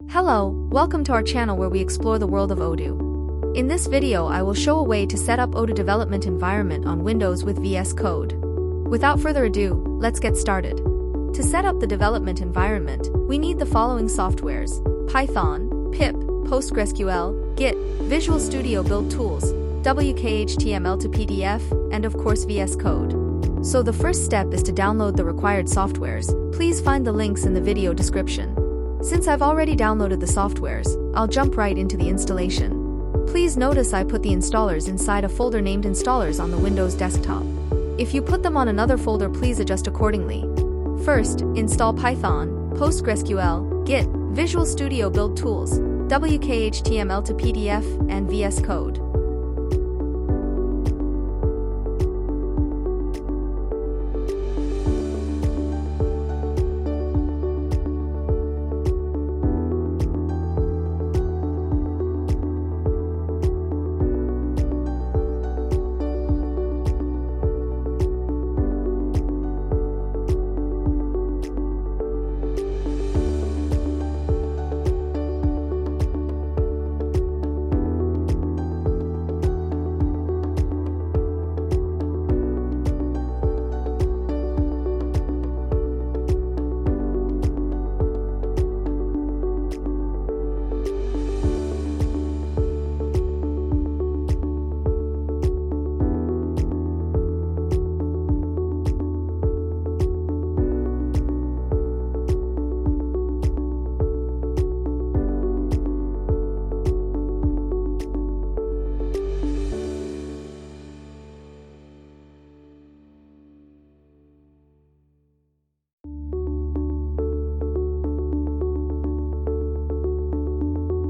Hello, welcome to our channel where we explore the world of Odoo. In this video I will show a way to set up Odoo development environment on Windows with VS Code. Without further ado, let's get started. To set up the development environment, we need the following softwares: Python, pip, PostgreSQL, Git, Visual Studio Build Tools, WKHTML to PDF, and of course VS Code. So the first step is to download the required softwares. Please find the links in the video description. Since I've already downloaded the softwares, I'll jump right into the installation. Please notice I put the installers inside a folder named Installers on the Windows desktop. If you put them on another folder, please adjust accordingly. First, install Python, PostgreSQL, Git, Visual Studio Build Tools, WKHTML to PDF, and VS Code.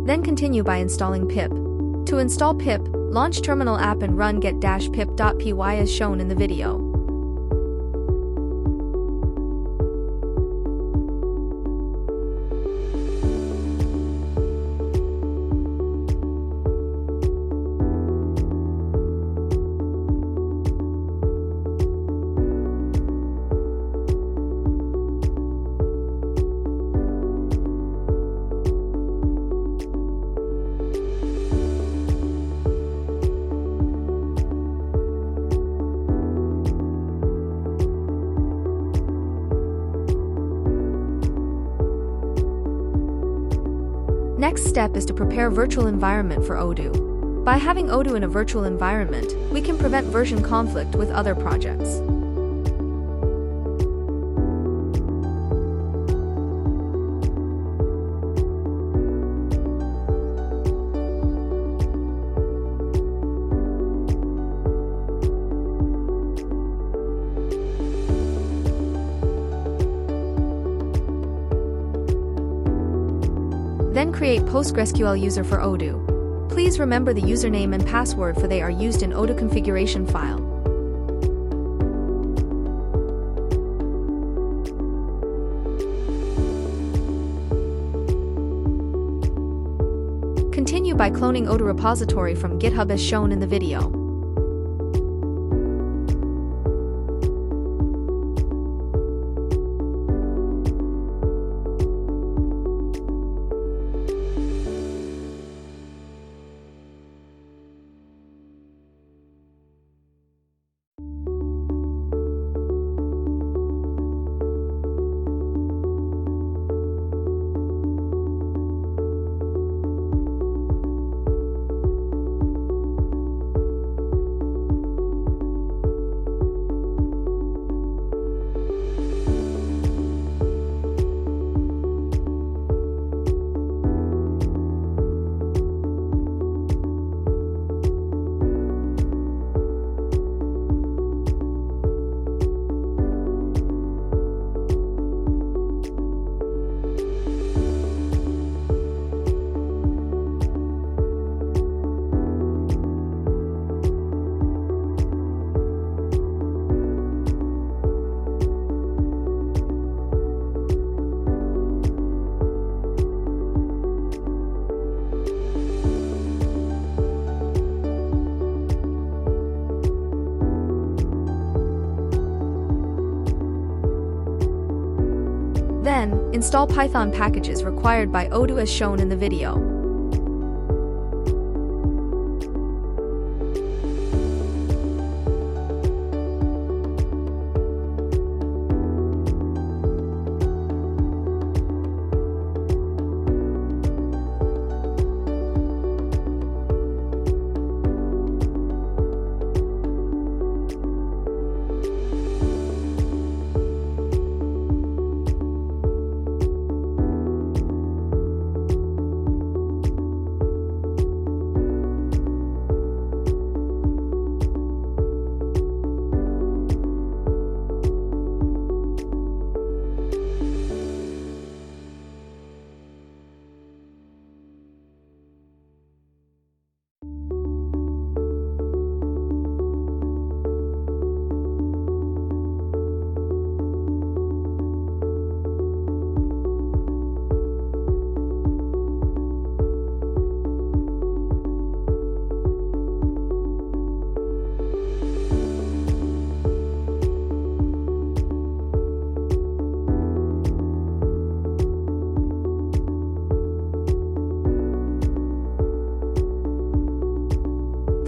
Then continue by installing pip. To install pip, launch terminal app and run get-pip.py as shown in the video. Next step is to prepare virtual environment for Odoo. By having Odoo in a virtual environment, we can prevent version conflict with other projects. Then create PostgreSQL user for Odoo. Please remember the username and password, for they are used in Odoo configuration file. Continue by cloning Odoo repository from GitHub as shown in the video. Install Python packages required by Odoo as shown in the video.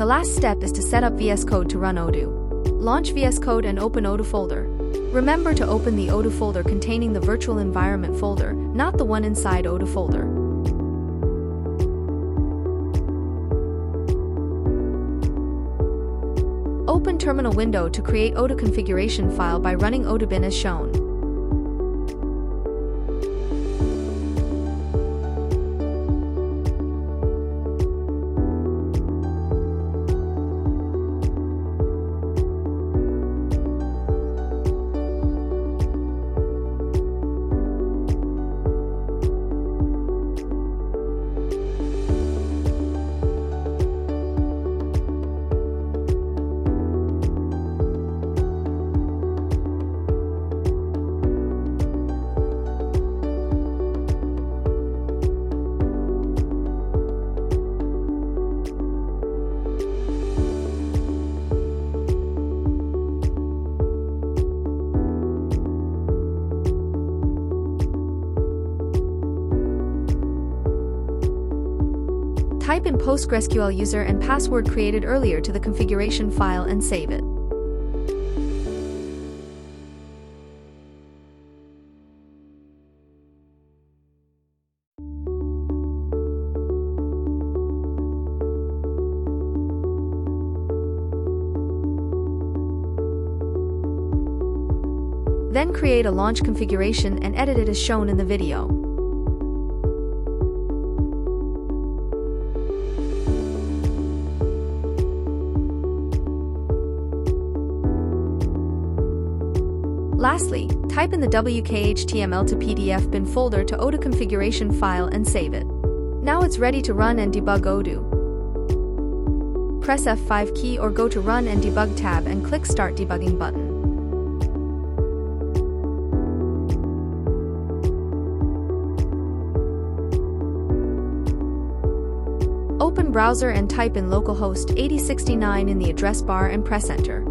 The last step is to set up VS Code to run Odoo. Launch VS Code and open Odoo folder. Remember to open the Odoo folder containing the virtual environment folder, not the one inside Odoo folder. Open terminal window to create Odoo configuration file by running odoo bin as shown. Type in PostgreSQL user and password created earlier to the configuration file and save it. Then create a launch configuration and edit it as shown in the video. Lastly, type in the wkhtml to PDF bin folder to Odoo configuration file and save it. Now it's ready to run and debug Odoo. Press F5 key or go to Run and Debug tab and click Start Debugging button. Open browser and type in localhost 8069 in the address bar and press Enter.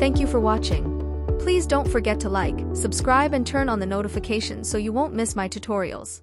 Thank you for watching. Please don't forget to like, subscribe and turn on the notifications so you won't miss my tutorials.